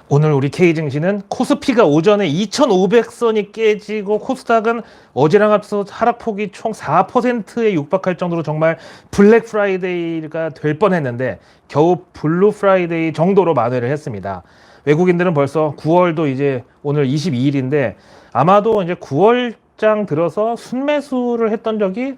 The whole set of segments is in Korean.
오늘 우리 K증시는 코스피가 오전에 2,500선이 깨지고 코스닥은 어제랑 앞서 하락폭이 총 4%에 육박할 정도로 정말 블랙 프라이데이가 될 뻔했는데 겨우 블루 프라이데이 정도로 만회를 했습니다. 외국인들은 벌써 9월도 이제 오늘 22일인데 아마도 이제 9월장 들어서 순매수를 했던 적이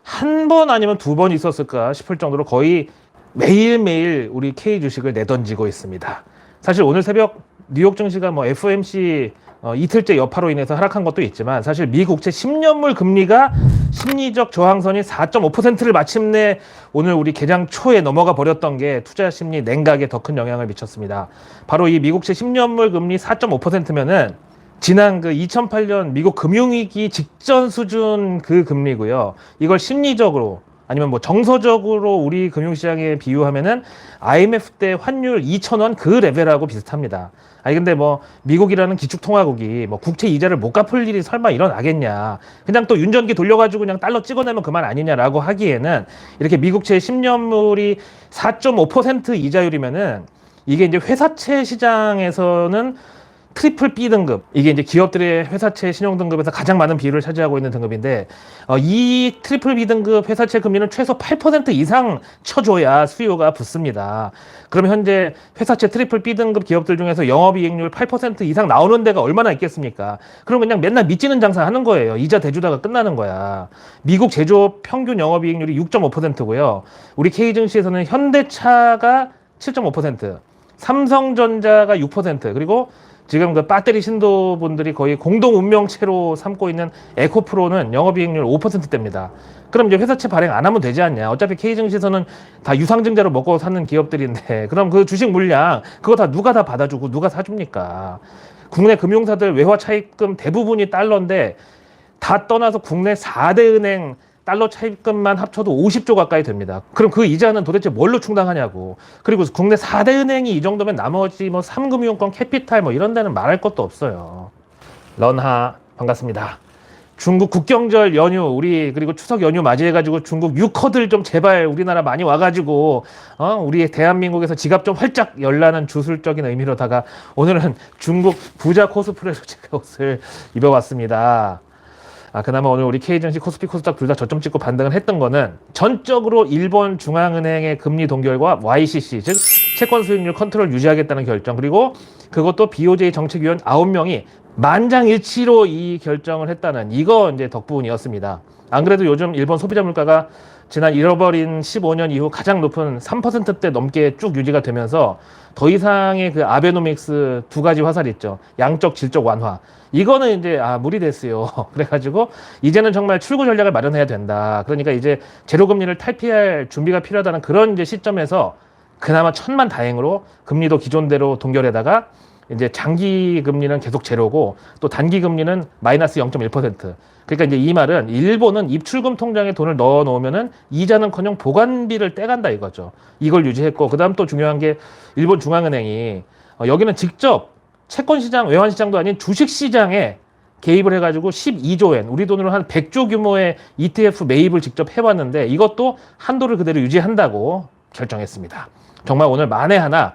한 번 아니면 두 번 있었을까 싶을 정도로 거의 매일매일 우리 K 주식을 내던지고 있습니다. 사실 오늘 새벽 뉴욕 증시가 뭐 FOMC 이틀째 여파로 인해서 하락한 것도 있지만 사실 미 국채 10년물 금리가 심리적 저항선인 4.5%를 마침내 오늘 우리 개장 초에 넘어가 버렸던 게 투자 심리 냉각에 더 큰 영향을 미쳤습니다. 바로 이 미국채 10년물 금리 4.5%면은 지난 그 2008년 미국 금융위기 직전 수준 그 금리고요. 이걸 심리적으로 아니면 뭐 정서적으로 우리 금융시장에 비유하면은 IMF 때 환율 2,000원 그 레벨하고 비슷합니다. 아니 근데 뭐 미국이라는 기축통화국이 뭐 국채 이자를 못 갚을 일이 설마 일어나겠냐. 그냥 또 윤전기 돌려가지고 그냥 달러 찍어내면 그만 아니냐라고 하기에는 이렇게 미국채 10년물이 4.5% 이자율이면은 이게 이제 회사채 시장에서는 트리플 B 등급, 이게 이제 기업들의 회사채 신용 등급에서 가장 많은 비율을 차지하고 있는 등급인데 이 트리플 B 등급 회사채 금리는 최소 8% 이상 쳐줘야 수요가 붙습니다. 그럼 현재 회사채 트리플 B 등급 기업들 중에서 영업이익률 8% 이상 나오는 데가 얼마나 있겠습니까? 그럼 그냥 맨날 밑지는 장사 하는 거예요. 이자 대주다가 끝나는 거야. 미국 제조업 평균 영업이익률이 6.5%고요. 우리 K증시에서는 현대차가 7.5%, 삼성전자가 6%, 그리고 지금 그 배터리 신도분들이 거의 공동 운명체로 삼고 있는 에코프로는 영업이익률 5%대입니다. 그럼 이제 회사채 발행 안 하면 되지 않냐. 어차피 K증시에서는 다 유상증자로 먹고 사는 기업들인데 그럼 그 주식 물량 그거 다 누가 다 받아주고 누가 사줍니까? 국내 금융사들 외화 차입금 대부분이 달러인데 다 떠나서 국내 4대 은행 달러 차입금만 합쳐도 50조 가까이 됩니다. 그럼 그 이자는 도대체 뭘로 충당하냐고. 그리고 국내 4대 은행이 이 정도면 나머지 뭐 3금융권, 캐피탈 뭐 이런 데는 말할 것도 없어요. 런하 반갑습니다. 중국 국경절 연휴 우리 그리고 추석 연휴 맞이해가지고 중국 유커들 좀 제발 우리나라 많이 와가지고 우리 대한민국에서 지갑 좀 활짝 열라는 주술적인 의미로다가 오늘은 중국 부자 코스프레로 제가 옷을 입어봤습니다. 그나마 오늘 우리 K증시, 코스피, 코스닥 둘 다 저점 찍고 반등을 했던 거는 전적으로 일본 중앙은행의 금리 동결과 YCC, 즉 채권 수익률 컨트롤 유지하겠다는 결정, 그리고 그것도 BOJ 정책위원 9명이 만장일치로 이 결정을 했다는 이거 이제 덕분이었습니다. 안 그래도 요즘 일본 소비자 물가가 지난 잃어버린 15년 이후 가장 높은 3%대 넘게 쭉 유지가 되면서 더 이상의 그 아베노믹스 두 가지 화살 있죠. 양적, 질적 완화. 이거는 이제 무리 됐어요. 그래가지고 이제는 정말 출구 전략을 마련해야 된다. 그러니까 이제 제로금리를 탈피할 준비가 필요하다는 그런 이제 시점에서 그나마 천만다행으로 금리도 기존대로 동결에다가 이제 장기 금리는 계속 제로고 또 단기 금리는 마이너스 0.1%. 그러니까 이제 이 말은 일본은 입출금 통장에 돈을 넣어 놓으면은 이자는커녕 보관비를 떼간다 이거죠. 이걸 유지했고 그다음 또 중요한 게 일본 중앙은행이 여기는 직접 채권 시장, 외환 시장도 아닌 주식 시장에 개입을 해가지고 12조 엔, 우리 돈으로 한 100조 규모의 ETF 매입을 직접 해왔는데 이것도 한도를 그대로 유지한다고 결정했습니다. 정말 오늘 만에 하나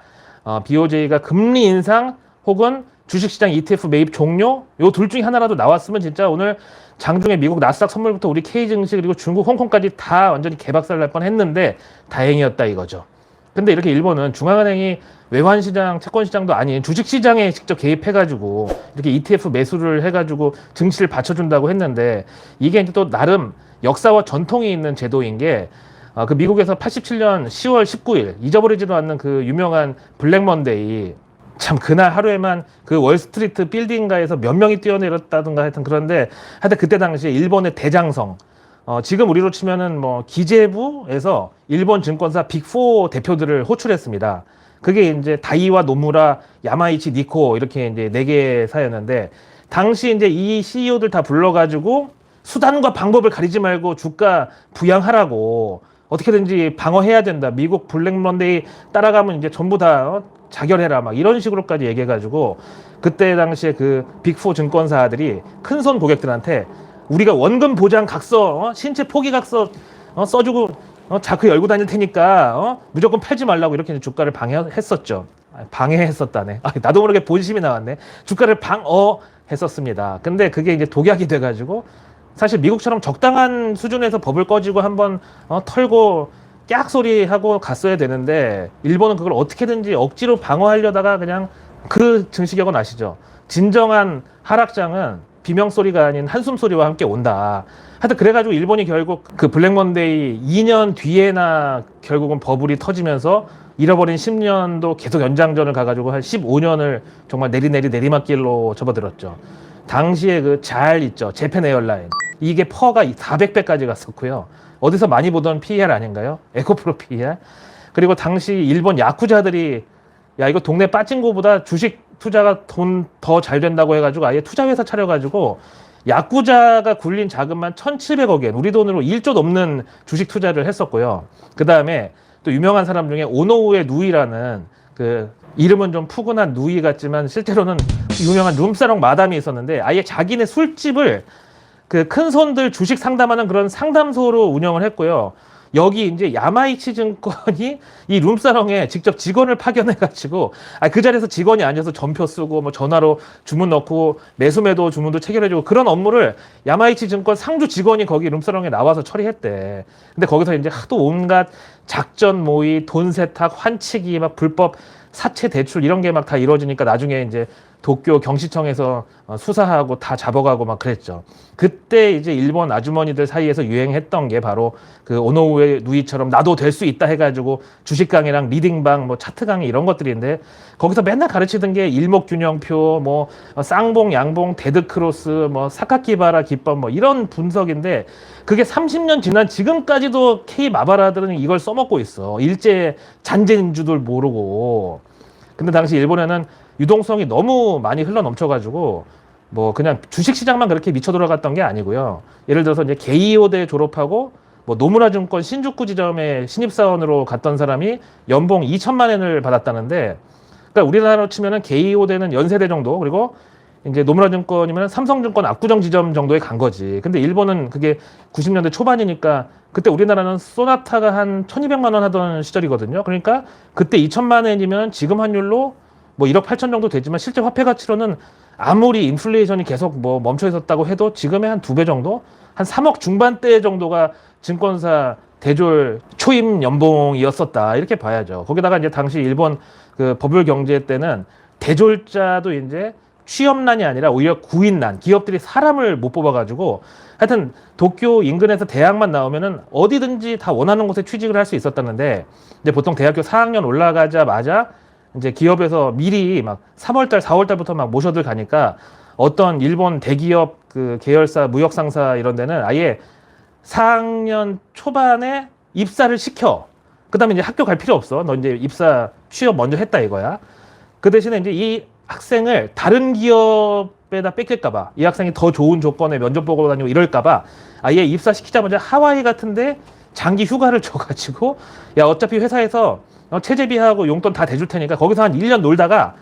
BOJ가 금리 인상 혹은 주식시장 ETF 매입 종료 요 둘 중에 하나라도 나왔으면 진짜 오늘 장중에 미국 나스닥 선물부터 우리 K증시 그리고 중국 홍콩까지 다 완전히 개박살 날 뻔했는데 다행이었다 이거죠. 근데 이렇게 일본은 중앙은행이 외환시장, 채권시장도 아닌 주식시장에 직접 개입해가지고 이렇게 ETF 매수를 해가지고 증시를 받쳐준다고 했는데 이게 이제 또 나름 역사와 전통이 있는 제도인 게 그 미국에서 87년 10월 19일 잊어버리지도 않는 그 유명한 블랙 먼데이 참 그날 하루에만 그 월스트리트 빌딩가에서 몇 명이 뛰어내렸다든가 하여튼 그런데 하여튼 그때 당시에 일본의 대장성 지금 우리로 치면은 뭐 기재부에서 일본 증권사 빅4 대표들을 호출했습니다. 그게 이제 다이와 노무라, 야마이치, 니코 이렇게 이제 4개사였는데 당시 이제 이 CEO들 다 불러가지고 수단과 방법을 가리지 말고 주가 부양하라고 어떻게든지 방어해야 된다. 미국 블랙 먼데이 따라가면 이제 전부 다 자결해라. 막 이런 식으로까지 얘기해가지고 그때 당시에 그 빅4 증권사들이 큰손 고객들한테 우리가 원금 보장 각서, 신체 포기 각서 써주고 자크 열고 다닐 테니까 무조건 팔지 말라고 이렇게 주가를 방해했었죠. 방해했었다네. 나도 모르게 본심이 나왔네. 주가를 방어했었습니다. 근데 그게 이제 독약이 돼가지고 사실 미국처럼 적당한 수준에서 버블 꺼지고 한번 털고 깍 소리 하고 갔어야 되는데 일본은 그걸 어떻게든지 억지로 방어하려다가 그냥 그 증시격은 아시죠? 진정한 하락장은 비명 소리가 아닌 한숨 소리와 함께 온다. 하여튼 그래가지고 일본이 결국 그 블랙먼데이 2년 뒤에나 결국은 버블이 터지면서 잃어버린 10년도 계속 연장전을 가가지고 한 15년을 정말 내리막길로 접어들었죠. 당시에 그 잘 있죠. 재팬 에어라인. 이게 퍼가 400배까지 갔었고요. 어디서 많이 보던 PER 아닌가요? 에코프로 PER. 그리고 당시 일본 야쿠자들이 야 이거 동네 빠진거보다 주식 투자가 돈 더 잘 된다고 해가지고 아예 투자회사 차려가지고 야쿠자가 굴린 자금만 1,700억 엔, 우리 돈으로 1조 넘는 주식 투자를 했었고요. 그 다음에 또 유명한 사람 중에 오노우에 누이라는 그 이름은 좀 푸근한 누이 같지만 실제로는 유명한 룸사롱 마담이 있었는데 아예 자기네 술집을 그 큰 손들 주식 상담하는 그런 상담소로 운영을 했고요. 여기 이제 야마이치 증권이 이 룸사롱에 직접 직원을 파견해가지고 그 자리에서 직원이 앉아서 전표 쓰고 뭐 전화로 주문 넣고 매수매도 주문도 체결해주고 그런 업무를 야마이치 증권 상주 직원이 거기 룸사롱에 나와서 처리했대. 근데 거기서 이제 하도 온갖 작전 모의, 돈 세탁, 환치기, 막 불법 사채 대출 이런 게 막 다 이루어지니까 나중에 이제 도쿄 경시청에서 수사하고 다 잡아가고 막 그랬죠. 그때 이제 일본 아주머니들 사이에서 유행했던 게 바로 그 오노우에 누이처럼 나도 될 수 있다 해가지고 주식 강의랑 리딩방, 뭐 차트 강의 이런 것들인데 거기서 맨날 가르치던 게 일목균형표, 뭐 쌍봉, 양봉, 데드크로스, 뭐 사카키바라 기법, 뭐 이런 분석인데 그게 30년 지난 지금까지도 K 마바라들은 이걸 써먹고 있어. 일제 잔재인 줄도 모르고. 근데 당시 일본에는 유동성이 너무 많이 흘러 넘쳐가지고 뭐 그냥 주식시장만 그렇게 미쳐 돌아갔던 게 아니고요. 예를 들어서 이제 게이오대 졸업하고 뭐 노무라증권 신주쿠 지점에 신입사원으로 갔던 사람이 연봉 2천만 엔을 받았다는데, 그러니까 우리나라로 치면은 게이오대는 연세대 정도, 그리고 이제 노무라증권이면 삼성증권 압구정 지점 정도에 간 거지. 근데 일본은 그게 90년대 초반이니까 그때 우리나라는 소나타가 한 1,200만 원 하던 시절이거든요. 그러니까 그때 2천만 엔이면 지금 환율로 뭐 1억 8천 정도 되지만 실제 화폐 가치로는 아무리 인플레이션이 계속 뭐 멈춰 있었다고 해도 지금의 한 2배 정도? 한 3억 중반대 정도가 증권사 대졸 초임 연봉이었었다. 이렇게 봐야죠. 거기다가 이제 당시 일본 그 버블 경제 때는 대졸자도 이제 취업난이 아니라 오히려 구인난, 기업들이 사람을 못 뽑아가지고 하여튼 도쿄 인근에서 대학만 나오면은 어디든지 다 원하는 곳에 취직을 할 수 있었다는데 이제 보통 대학교 4학년 올라가자마자 이제 기업에서 미리 막 3월달, 4월달부터 막 모셔들 가니까 어떤 일본 대기업 그 계열사, 무역상사 이런 데는 아예 4학년 초반에 입사를 시켜. 그 다음에 이제 학교 갈 필요 없어. 너 이제 입사, 취업 먼저 했다 이거야. 그 대신에 이제 이 학생을 다른 기업에다 뺏길까봐, 이 학생이 더 좋은 조건에 면접 보고 다니고 이럴까봐 아예 입사시키자마자 하와이 같은데 장기 휴가를 줘가지고 야 어차피 회사에서 체재비하고 용돈 다 대줄 테니까 거기서 한 1년 놀다가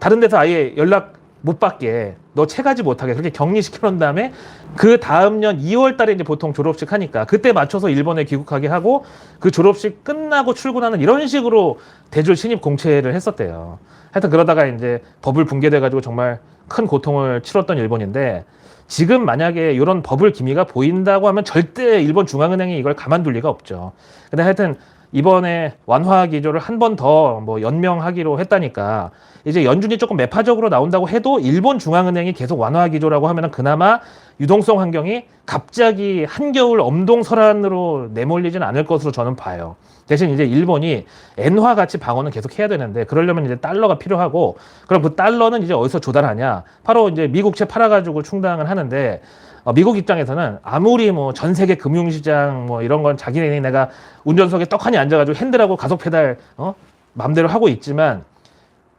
다른 데서 아예 연락 못 받게 너 채가지 못하게 그렇게 격리시켜 놓은 다음에 그 다음 년 2월 달에 이제 보통 졸업식 하니까 그때 맞춰서 일본에 귀국하게 하고 그 졸업식 끝나고 출근하는 이런 식으로 대졸 신입 공채를 했었대요. 하여튼 그러다가 이제 버블 붕괴돼 가지고 정말 큰 고통을 치렀던 일본인데, 지금 만약에 이런 버블 기미가 보인다고 하면 절대 일본 중앙은행이 이걸 가만둘 리가 없죠. 근데 하여튼 이번에 완화 기조를 한 번 더 뭐 연명하기로 했다니까 이제 연준이 조금 매파적으로 나온다고 해도 일본 중앙은행이 계속 완화 기조라고 하면은 그나마 유동성 환경이 갑자기 한겨울 엄동설한으로 내몰리진 않을 것으로 저는 봐요. 대신 이제 일본이 엔화 가치 방어는 계속 해야 되는데 그러려면 이제 달러가 필요하고, 그럼 그 달러는 이제 어디서 조달하냐? 바로 이제 미국채 팔아가지고 충당을 하는데, 미국 입장에서는 아무리 뭐 전 세계 금융시장 뭐 이런 건 자기네 내가 운전석에 떡하니 앉아가지고 핸들하고 가속 페달 맘대로 하고 있지만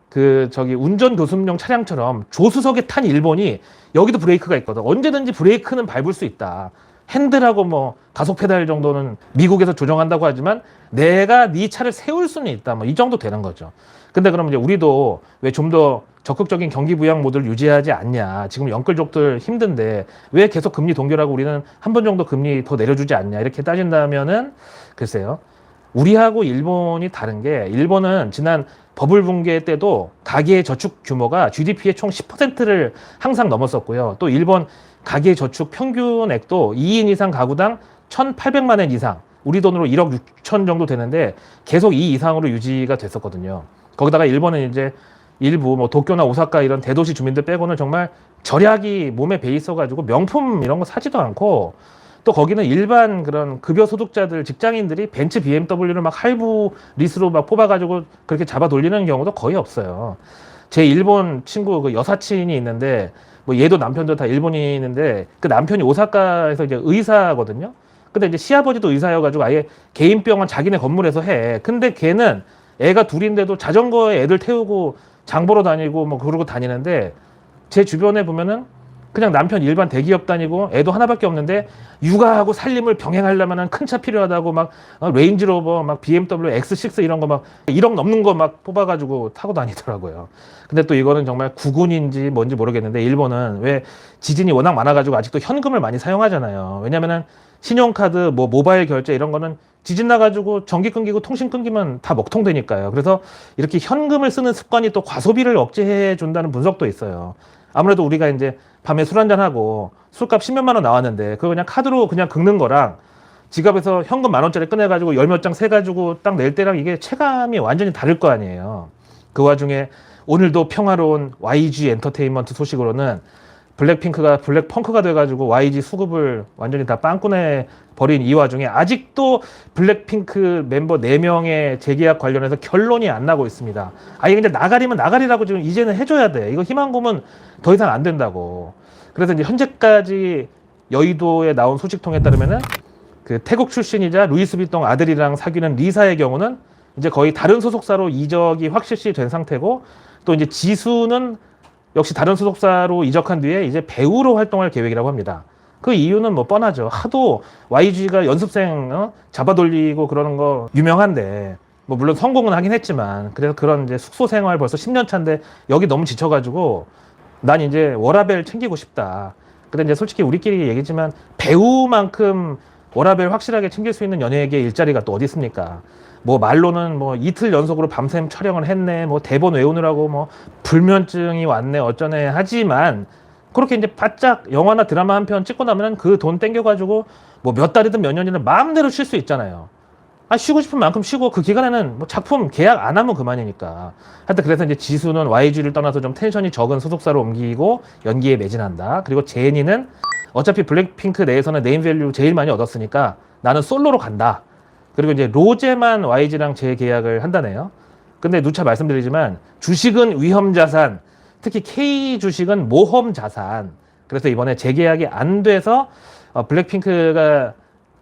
그 저기 운전 교습용 차량처럼 조수석에 탄 일본이 여기도 브레이크가 있거든. 언제든지 브레이크는 밟을 수 있다. 핸들하고 뭐 가속 페달 정도는 미국에서 조정한다고 하지만 내가 네 차를 세울 수는 있다. 뭐 이 정도 되는 거죠. 근데 그럼 이제 우리도 왜 좀 더 적극적인 경기 부양 모드를 유지하지 않냐. 지금 영끌족들 힘든데 왜 계속 금리 동결하고 우리는 한 번 정도 금리 더 내려주지 않냐. 이렇게 따진다면은 글쎄요. 우리하고 일본이 다른 게, 일본은 지난 버블 붕괴 때도 가계 저축 규모가 GDP의 총 10%를 항상 넘었었고요. 또 일본 가계 저축 평균액도 2인 이상 가구당 1,800만 엔 이상, 우리 돈으로 1억 6천 정도 되는데 계속 이 이상으로 유지가 됐었거든요. 거기다가 일본은 이제 일부 뭐 도쿄나 오사카 이런 대도시 주민들 빼고는 정말 절약이 몸에 배 있어가지고 명품 이런 거 사지도 않고, 또 거기는 일반 그런 급여 소득자들, 직장인들이 벤츠 BMW를 막 할부 리스로 막 뽑아가지고 그렇게 잡아 돌리는 경우도 거의 없어요. 제 일본 친구 그 여사친이 있는데, 뭐 얘도 남편도 다 일본인인데, 그 남편이 오사카에서 이제 의사거든요. 근데 이제 시아버지도 의사여가지고 아예 개인 병원 자기네 건물에서 해. 근데 걔는 애가 둘인데도 자전거에 애들 태우고 장 보러 다니고 뭐 그러고 다니는데, 제 주변에 보면은 그냥 남편 일반 대기업 다니고 애도 하나밖에 없는데 육아하고 살림을 병행하려면은 큰 차 필요하다고 막 레인지로버 막 BMW X6 이런 거 막 1억 넘는 거 막 뽑아가지고 타고 다니더라고요. 근데 또 이거는 정말 국운인지 뭔지 모르겠는데, 일본은 왜 지진이 워낙 많아가지고 아직도 현금을 많이 사용하잖아요. 왜냐면은 신용카드 뭐 모바일 결제 이런 거는 지진 나가지고 전기 끊기고 통신 끊기면 다 먹통되니까요. 그래서 이렇게 현금을 쓰는 습관이 또 과소비를 억제해 준다는 분석도 있어요. 아무래도 우리가 이제 밤에 술 한잔하고 술값 10몇만 원 나왔는데 그거 그냥 카드로 그냥 긁는 거랑 지갑에서 현금 10,000원짜리 꺼내가지고 열 몇 장 세가지고 딱 낼 때랑 이게 체감이 완전히 다를 거 아니에요. 그 와중에 오늘도 평화로운 YG 엔터테인먼트 소식으로는 블랙핑크가 블랙펑크가 돼가지고 YG 수급을 완전히 다 빵꾸내 버린 이 와중에 아직도 블랙핑크 멤버 4명의 재계약 관련해서 결론이 안 나고 있습니다. 아니 근데 나가리면 나가리라고 지금 이제는 해줘야 돼. 이거 희망고문 더 이상 안 된다고. 그래서 이제 현재까지 여의도에 나온 소식통에 따르면은 그 태국 출신이자 루이스 비통 아들이랑 사귀는 리사의 경우는 이제 거의 다른 소속사로 이적이 확실시 된 상태고, 또 이제 지수는 역시 다른 소속사로 이적한 뒤에 이제 배우로 활동할 계획이라고 합니다. 그 이유는 뭐 뻔하죠. 하도 YG가 연습생 잡아 돌리고 그러는 거 유명한데, 뭐 물론 성공은 하긴 했지만, 그래서 그런 이제 숙소 생활 벌써 10년 차인데 여기 너무 지쳐가지고 난 이제 워라밸 챙기고 싶다. 근데 이제 솔직히 우리끼리 얘기지만 배우만큼 워라밸 확실하게 챙길 수 있는 연예계 일자리가 또 어디 있습니까? 뭐 말로는 뭐 이틀 연속으로 밤샘 촬영을 했네, 뭐 대본 외우느라고 뭐 불면증이 왔네 어쩌네 하지만, 그렇게 이제 바짝 영화나 드라마 한 편 찍고 나면 그 돈 땡겨가지고 뭐 몇 달이든 몇 년이든 마음대로 쉴 수 있잖아요. 아, 쉬고 싶은 만큼 쉬고 그 기간에는 뭐 작품 계약 안 하면 그만이니까. 하여튼 그래서 이제 지수는 YG를 떠나서 좀 텐션이 적은 소속사로 옮기고 연기에 매진한다. 그리고 제니는 어차피 블랙핑크 내에서는 네임밸류 제일 많이 얻었으니까 나는 솔로로 간다. 그리고 이제 로제만 YG랑 재계약을 한다네요. 근데 누차 말씀드리지만 주식은 위험자산, 특히 K 주식은 모험자산. 그래서 이번에 재계약이 안 돼서 블랙핑크가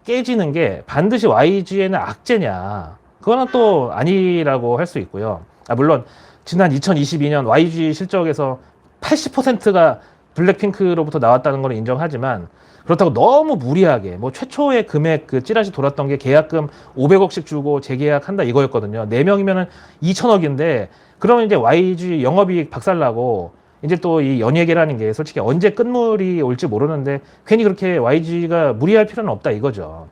깨지는 게 반드시 YG에는 악재냐? 그거는 또 아니라고 할 수 있고요. 아, 물론 지난 2022년 YG 실적에서 80%가 블랙핑크로부터 나왔다는 걸 인정하지만, 그렇다고 너무 무리하게 뭐 최초의 금액 그 찌라시 돌았던 게 계약금 500억씩 주고 재계약한다 이거였거든요. 4명이면은 2천억인데 그러면 이제 YG 영업이익 박살나고, 이제 또 이 연예계라는 게 솔직히 언제 끝물이 올지 모르는데 괜히 그렇게 YG가 무리할 필요는 없다 이거죠.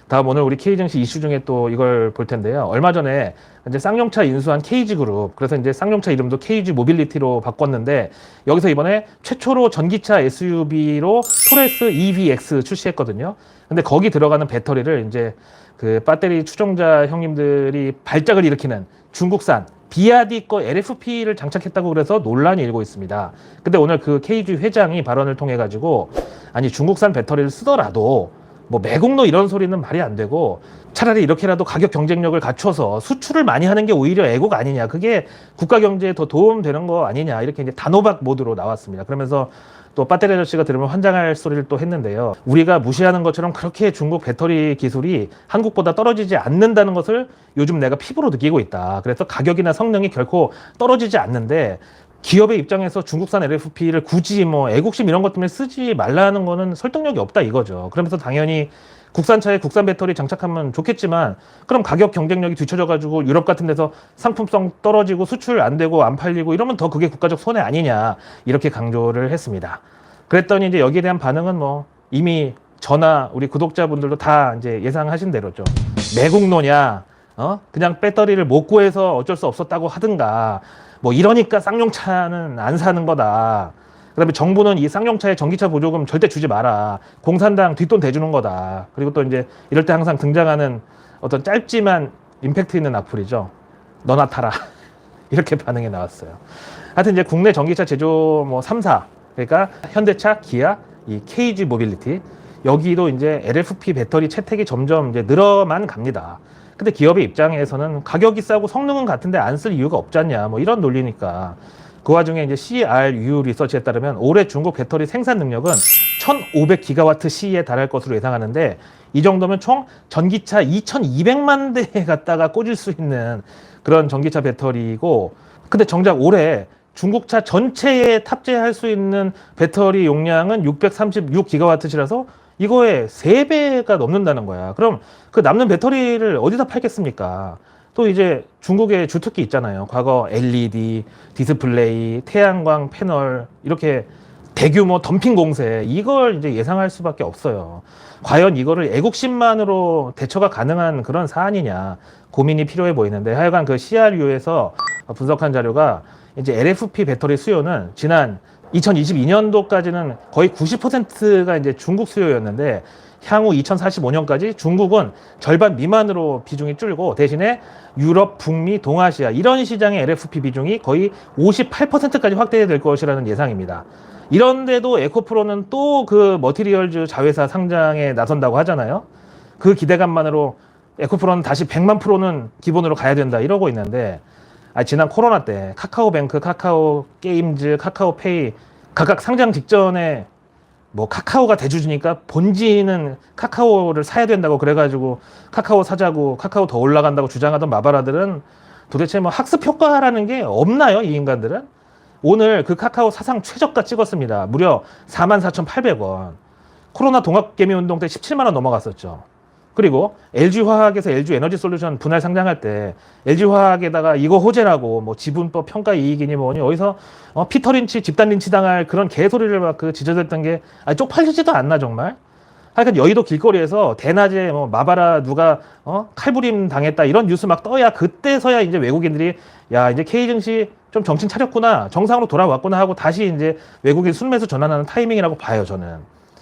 다음 오늘 우리 K증시 이슈 중에 또 이걸 볼 텐데요. 얼마 전에 이제 쌍용차 인수한 KG그룹, 그래서 이제 쌍용차 이름도 KG 모빌리티로 바꿨는데, 여기서 이번에 최초로 전기차 SUV로 토레스 EVX 출시했거든요. 근데 거기 들어가는 배터리를 이제 그 배터리 추종자 형님들이 발작을 일으키는 중국산 비아디 거 LFP를 장착했다고 그래서 논란이 일고 있습니다. 근데 오늘 그 KG 회장이 발언을 통해 가지고, 아니 중국산 배터리를 쓰더라도 뭐 매국노 이런 소리는 말이 안 되고, 차라리 이렇게라도 가격 경쟁력을 갖춰서 수출을 많이 하는 게 오히려 애국 아니냐, 그게 국가 경제에 더 도움되는 거 아니냐, 이렇게 이제 단호박 모드로 나왔습니다. 그러면서 또 배터리 아저씨가 들으면 환장할 소리를 또 했는데요. 우리가 무시하는 것처럼 그렇게 중국 배터리 기술이 한국보다 떨어지지 않는다는 것을 요즘 내가 피부로 느끼고 있다. 그래서 가격이나 성능이 결코 떨어지지 않는데, 기업의 입장에서 중국산 LFP를 굳이 뭐 애국심 이런 것 때문에 쓰지 말라는 거는 설득력이 없다 이거죠. 그러면서 당연히 국산차에 국산 배터리 장착하면 좋겠지만, 그럼 가격 경쟁력이 뒤처져가지고 유럽 같은 데서 상품성 떨어지고 수출 안 되고 안 팔리고 이러면 더 그게 국가적 손해 아니냐, 이렇게 강조를 했습니다. 그랬더니 이제 여기에 대한 반응은 뭐 이미 저나 우리 구독자분들도 다 이제 예상하신 대로죠. 매국노냐, 그냥 배터리를 못 구해서 어쩔 수 없었다고 하든가 뭐 이러니까 쌍용차는 안 사는 거다. 그다음에 정부는 이 쌍용차에 전기차 보조금 절대 주지 마라. 공산당 뒷돈 대주는 거다. 그리고 또 이제 이럴 때 항상 등장하는 어떤 짧지만 임팩트 있는 악플이죠. 너나 타라. 이렇게 반응이 나왔어요. 하여튼 이제 국내 전기차 제조 뭐 3사, 그러니까 현대차, 기아, 이 KG 모빌리티, 여기도 이제 LFP 배터리 채택이 점점 이제 늘어만 갑니다. 근데 기업의 입장에서는 가격이 싸고 성능은 같은데 안 쓸 이유가 없지 않냐, 뭐 이런 논리니까. 그 와중에 이제 CRU 리서치에 따르면 올해 중국 배터리 생산 능력은 1,500기가와트 시에 달할 것으로 예상하는데, 이 정도면 총 전기차 2,200만 대에 갖다가 꽂을 수 있는 그런 전기차 배터리고, 근데 정작 올해 중국차 전체에 탑재할 수 있는 배터리 용량은 636기가와트시라서 이거의 3배가 넘는다는 거야. 그럼 그 남는 배터리를 어디다 팔겠습니까? 또 이제 중국의 주특기 있잖아요. 과거 LED, 디스플레이, 태양광 패널, 이렇게 대규모 덤핑 공세, 이걸 이제 예상할 수밖에 없어요. 과연 이거를 애국심만으로 대처가 가능한 그런 사안이냐 고민이 필요해 보이는데, 하여간 그 CRU에서 분석한 자료가 이제 LFP 배터리 수요는 지난 2022년도까지는 거의 90%가 이제 중국 수요였는데, 향후 2045년까지 중국은 절반 미만으로 비중이 줄고, 대신에 유럽, 북미, 동아시아 이런 시장의 LFP 비중이 거의 58%까지 확대될 것이라는 예상입니다. 이런데도 에코프로는 또 그 머티리얼즈 자회사 상장에 나선다고 하잖아요. 그 기대감만으로 에코프로는 다시 100만 프로는 기본으로 가야 된다 이러고 있는데, 지난 코로나 때 카카오뱅크, 카카오 게임즈, 카카오페이 각각 상장 직전에 뭐 카카오가 대주주니까 본진은 카카오를 사야 된다고 그래가지고 카카오 사자고 카카오 더 올라간다고 주장하던 마바라들은 도대체 뭐 학습 효과라는 게 없나요? 이 인간들은? 오늘 그 카카오 사상 최저가 찍었습니다. 무려 44,800원. 코로나 동학개미운동 때 17만 원 넘어갔었죠. 그리고 LG화학에서 LG에너지솔루션 분할 상장할 때 LG화학에다가 이거 호재라고 뭐 지분법 평가 이익이니 뭐니 어디서 피터 린치 집단 린치 당할 그런 개소리를 막 그 지저댔던 게 쪽팔리지도 않나 정말. 하여간 여의도 길거리에서 대낮에 뭐 마바라 누가 칼부림 당했다 이런 뉴스 막 떠야 그때서야 이제 외국인들이 야 이제 K 증시 좀 정신 차렸구나, 정상으로 돌아왔구나 하고 다시 이제 외국인 순매수 전환하는 타이밍이라고 봐요 저는.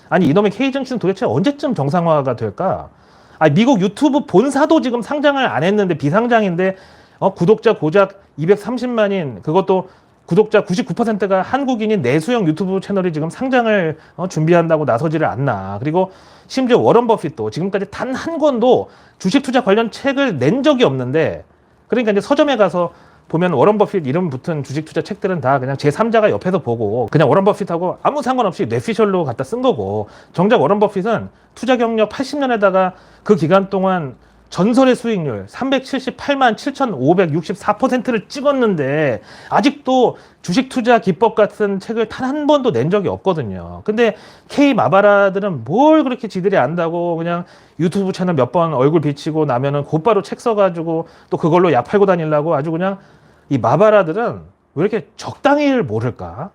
아니 이놈의 K 증시는 도대체 언제쯤 정상화가 될까? 미국 유튜브 본사도 지금 상장을 안 했는데 비상장인데 구독자 고작 230만인, 그것도 구독자 99%가 한국인인 내수형 유튜브 채널이 지금 상장을 준비한다고 나서지를 않나. 그리고 심지어 워런 버핏도 지금까지 단 한 권도 주식 투자 관련 책을 낸 적이 없는데, 그러니까 이제 서점에 가서 보면 워런 버핏 이름 붙은 주식 투자 책들은 다 그냥 제3자가 옆에서 보고 그냥 워런 버핏하고 아무 상관없이 뇌피셜로 갖다 쓴 거고, 정작 워런 버핏은 투자 경력 80년에다가 그 기간 동안 전설의 수익률 378만 7,564%를 찍었는데 아직도 주식 투자 기법 같은 책을 단 한 번도 낸 적이 없거든요. 근데 K 마바라들은 뭘 그렇게 지들이 안다고 그냥 유튜브 채널 몇 번 얼굴 비치고 나면은 곧바로 책 써가지고 또 그걸로 약 팔고 다니려고 아주 그냥, 이 마바라들은 왜 이렇게 적당히를 모를까?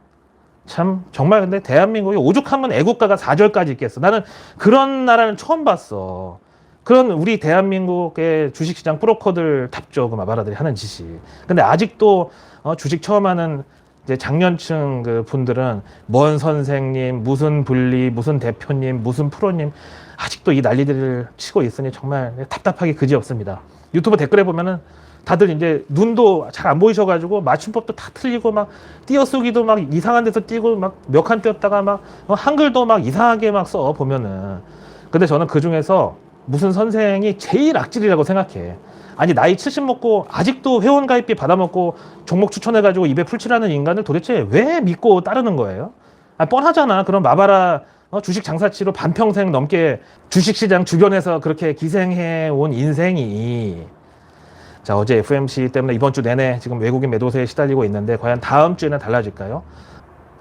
참 정말. 근데 대한민국이 오죽하면 애국가가 4절까지 있겠어. 나는 그런 나라는 처음 봤어. 그런 우리 대한민국의 주식시장 브로커들 답죠. 그 마바라들이 하는 짓이. 근데 아직도 주식 처음 하는 이제 장년층 그 분들은 뭔 선생님, 무슨 분리, 무슨 대표님, 무슨 프로님, 아직도 이 난리들을 치고 있으니 정말 답답하기 그지없습니다. 유튜브 댓글에 보면은 다들 이제 눈도 잘 안 보이셔가지고 맞춤법도 다 틀리고 막 띄어쓰기도 막 이상한 데서 띄고 막 몇 칸 띄었다가 막 한글도 막 이상하게 막 써 보면은. 근데 저는 그 중에서 무슨 선생이 제일 악질이라고 생각해. 아니 나이 70 먹고 아직도 회원가입비 받아먹고 종목 추천해가지고 입에 풀칠하는 인간을 도대체 왜 믿고 따르는 거예요? 뻔하잖아. 그런 마바라 주식 장사치로 반평생 넘게 주식시장 주변에서 그렇게 기생해온 인생이. 자, 어제 FOMC 때문에 이번 주 내내 지금 외국인 매도세에 시달리고 있는데 과연 다음 주에는 달라질까요?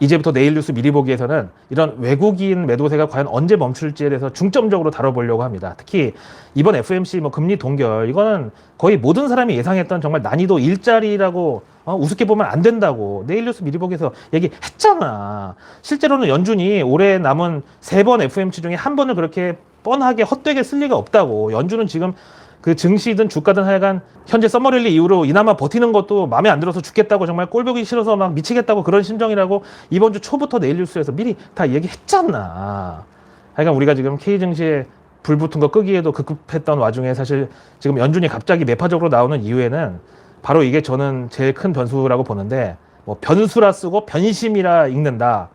이제부터 내일 뉴스 미리 보기에서는 이런 외국인 매도세가 과연 언제 멈출지에 대해서 중점적으로 다뤄보려고 합니다. 특히 이번 FOMC 뭐 금리 동결, 이거는 거의 모든 사람이 예상했던 정말 난이도 일자리라고 우습게 보면 안 된다고 내일 뉴스 미리 보기에서 얘기했잖아. 실제로는 연준이 올해 남은 3번 FOMC 중에 한 번을 그렇게 뻔하게 헛되게 쓸 리가 없다고. 연준은 지금 그 증시든 주가든 하여간 현재 서머랠리 이후로 이나마 버티는 것도 마음에 안 들어서 죽겠다고 정말 꼴보기 싫어서 막 미치겠다고 그런 심정이라고 이번 주 초부터 내일 뉴스에서 미리 다 얘기했잖아. 하여간 우리가 지금 K증시에 불 붙은 거 끄기에도 급급했던 와중에 사실 지금 연준이 갑자기 매파적으로 나오는 이유에는 바로 이게 저는 제일 큰 변수라고 보는데, 뭐 변수라 쓰고 변심이라 읽는다.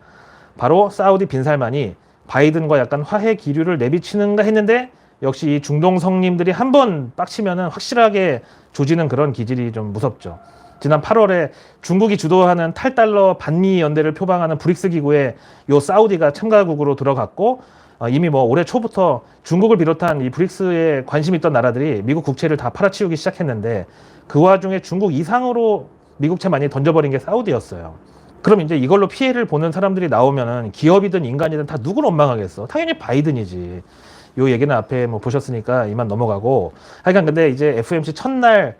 바로 사우디 빈살만이 바이든과 약간 화해 기류를 내비치는가 했는데 역시 이 중동 성님들이 한번 빡치면은 확실하게 조지는 그런 기질이 좀 무섭죠. 지난 8월에 중국이 주도하는 탈달러 반미 연대를 표방하는 브릭스 기구에 요 사우디가 참가국으로 들어갔고, 이미 뭐 올해 초부터 중국을 비롯한 이 브릭스에 관심 있던 나라들이 미국 국채를 다 팔아치우기 시작했는데, 그 와중에 중국 이상으로 미국채 많이 던져버린 게 사우디였어요. 그럼 이제 이걸로 피해를 보는 사람들이 나오면은 기업이든 인간이든 다 누굴 원망하겠어? 당연히 바이든이지. 요 얘기는 앞에 뭐 보셨으니까 이만 넘어가고. 하여간 근데 이제 FOMC 첫날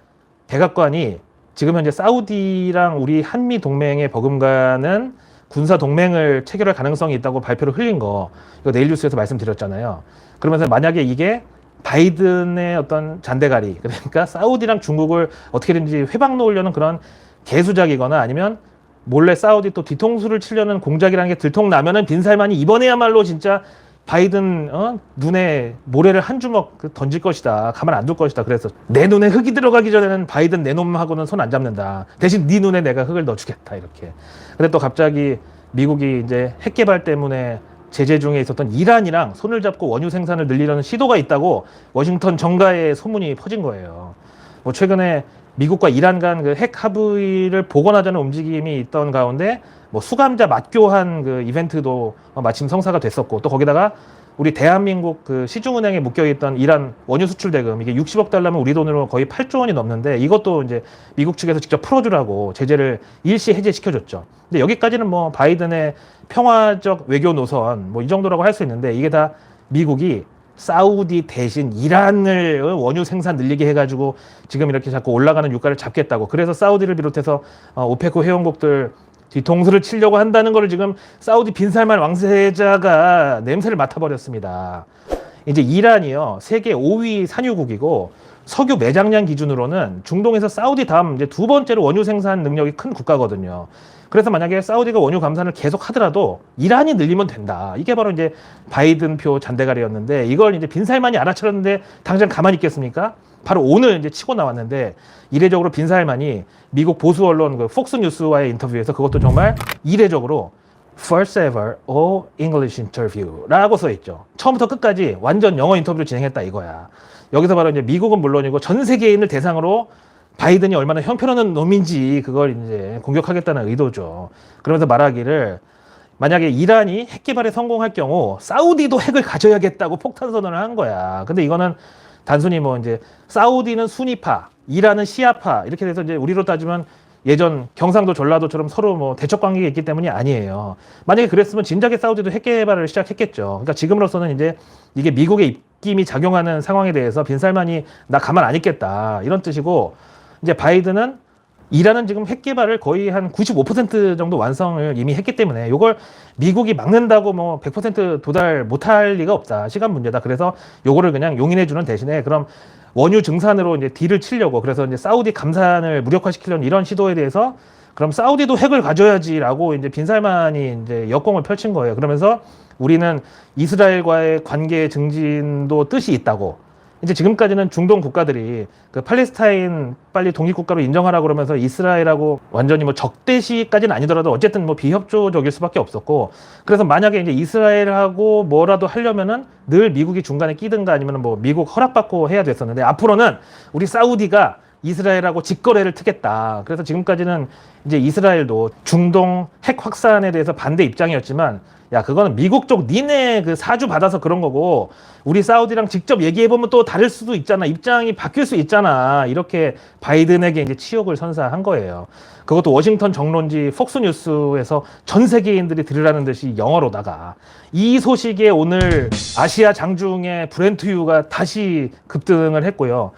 백악관이 지금 현재 사우디랑 우리 한미 동맹에 버금가는 군사 동맹을 체결할 가능성이 있다고 발표를 흘린 거, 이거 내일 뉴스에서 말씀드렸잖아요. 그러면서 만약에 이게 바이든의 어떤 잔대가리, 그러니까 사우디랑 중국을 어떻게든지 회방 놓으려는 그런 개수작이거나 아니면 몰래 사우디 또 뒤통수를 치려는 공작이라는 게 들통나면은 빈살만이 이번에야말로 진짜 바이든 눈에 모래를 한 주먹 던질 것이다. 가만 안 둘 것이다. 그래서 내 눈에 흙이 들어가기 전에는 바이든 내 놈하고는 손 안 잡는다. 대신 네 눈에 내가 흙을 넣어주겠다. 이렇게. 근데 또 갑자기 미국이 이제 핵 개발 때문에 제재 중에 있었던 이란이랑 손을 잡고 원유 생산을 늘리려는 시도가 있다고 워싱턴 정가에 소문이 퍼진 거예요. 뭐 최근에 미국과 이란 간 그 핵 합의를 복원하자는 움직임이 있던 가운데 뭐 수감자 맞교환 그 이벤트도 마침 성사가 됐었고, 또 거기다가 우리 대한민국 그 시중은행에 묶여있던 이란 원유 수출 대금, 이게 60억 달러면 우리 돈으로 거의 8조 원이 넘는데 이것도 이제 미국 측에서 직접 풀어주라고 제재를 일시 해제시켜줬죠. 근데 여기까지는 뭐 바이든의 평화적 외교 노선 뭐 이 정도라고 할 수 있는데, 이게 다 미국이 사우디 대신 이란을 원유 생산 늘리게 해가지고 지금 이렇게 자꾸 올라가는 유가를 잡겠다고, 그래서 사우디를 비롯해서 오페크 회원국들 뒤통수를 치려고 한다는 걸 지금 사우디 빈살만 왕세자가 냄새를 맡아버렸습니다. 이제 이란이요, 세계 5위 산유국이고 석유 매장량 기준으로는 중동에서 사우디 다음 이제 두 번째로 원유 생산 능력이 큰 국가거든요. 그래서 만약에 사우디가 원유 감산을 계속 하더라도 이란이 늘리면 된다. 이게 바로 이제 바이든 표 잔대가리였는데, 이걸 이제 빈살만이 알아차렸는데 당장 가만히 있겠습니까? 바로 오늘 이제 치고 나왔는데, 이례적으로 빈살만이 미국 보수 언론 그 폭스뉴스와의 인터뷰에서 그것도 정말 이례적으로 First ever all English interview라고 써 있죠. 처음부터 끝까지 완전 영어 인터뷰를 진행했다 이거야. 여기서 바로 이제 미국은 물론이고 전 세계인을 대상으로 바이든이 얼마나 형편없는 놈인지 그걸 이제 공격하겠다는 의도죠. 그러면서 말하기를, 만약에 이란이 핵 개발에 성공할 경우 사우디도 핵을 가져야겠다고 폭탄 선언을 한 거야. 근데 이거는 단순히 뭐 이제 사우디는 수니파, 이란은 시아파 이렇게 돼서 이제 우리로 따지면 예전 경상도 전라도처럼 서로 뭐 대척 관계가 있기 때문이 아니에요. 만약에 그랬으면 진작에 사우디도 핵 개발을 시작했겠죠. 그러니까 지금으로서는 이제 이게 미국의 입김이 작용하는 상황에 대해서 빈살만이 나 가만 안 있겠다 이런 뜻이고, 이제 바이든은 이란은 지금 핵 개발을 거의 한 95% 정도 완성을 이미 했기 때문에 이걸 미국이 막는다고 뭐 100% 도달 못할 리가 없다. 시간 문제다. 그래서 요거를 그냥 용인해 주는 대신에 그럼 원유 증산으로 이제 딜을 치려고, 그래서 이제 사우디 감산을 무력화시키려는 이런 시도에 대해서 그럼 사우디도 핵을 가져야지라고 이제 빈살만이 이제 역공을 펼친 거예요. 그러면서 우리는 이스라엘과의 관계 증진도 뜻이 있다고. 이제 지금까지는 중동 국가들이 그 팔레스타인 빨리 독립국가로 인정하라 그러면서 이스라엘하고 완전히 뭐 적대시까지는 아니더라도 어쨌든 뭐 비협조적일 수밖에 없었고, 그래서 만약에 이제 이스라엘하고 뭐라도 하려면은 늘 미국이 중간에 끼든가 아니면 뭐 미국 허락받고 해야 됐었는데, 앞으로는 우리 사우디가 이스라엘하고 직거래를 트겠다. 그래서 지금까지는 이제 이스라엘도 중동 핵 확산에 대해서 반대 입장이었지만, 야, 그거는 미국 쪽 니네 그 사주 받아서 그런 거고, 우리 사우디랑 직접 얘기해보면 또 다를 수도 있잖아. 입장이 바뀔 수 있잖아. 이렇게 바이든에게 이제 치욕을 선사한 거예요. 그것도 워싱턴 정론지 폭스뉴스에서 전 세계인들이 들으라는 듯이 영어로다가. 이 소식에 오늘 아시아 장중에 브렌트유가 다시 급등을 했고요.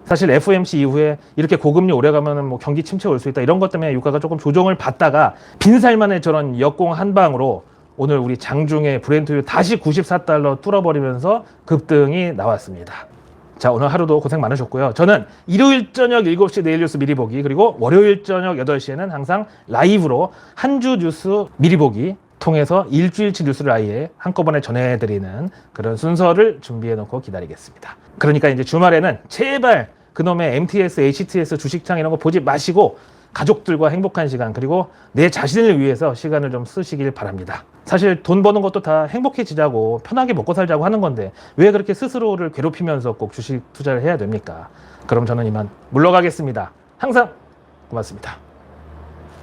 사실 FOMC 이후에 이렇게 고금리 오래가면은 뭐 경기 침체 올 수 있다. 이런 것 때문에 유가가 조금 조정을 받다가 빈살만의 저런 역공 한 방으로 오늘 우리 장중에 브렌트유 다시 $94 뚫어버리면서 급등이 나왔습니다. 자, 오늘 하루도 고생 많으셨고요. 저는 일요일 저녁 7시 내일 뉴스 미리 보기, 그리고 월요일 저녁 8시에는 항상 라이브로 한 주 뉴스 미리 보기 통해서 일주일치 뉴스를 아예 한꺼번에 전해드리는 그런 순서를 준비해 놓고 기다리겠습니다. 그러니까 이제 주말에는 제발 그놈의 MTS, HTS 주식창 이런 거 보지 마시고 가족들과 행복한 시간, 그리고 내 자신을 위해서 시간을 좀 쓰시길 바랍니다. 사실 돈 버는 것도 다 행복해지자고 편하게 먹고 살자고 하는 건데 왜 그렇게 스스로를 괴롭히면서 꼭 주식 투자를 해야 됩니까? 그럼 저는 이만 물러가겠습니다. 항상 고맙습니다.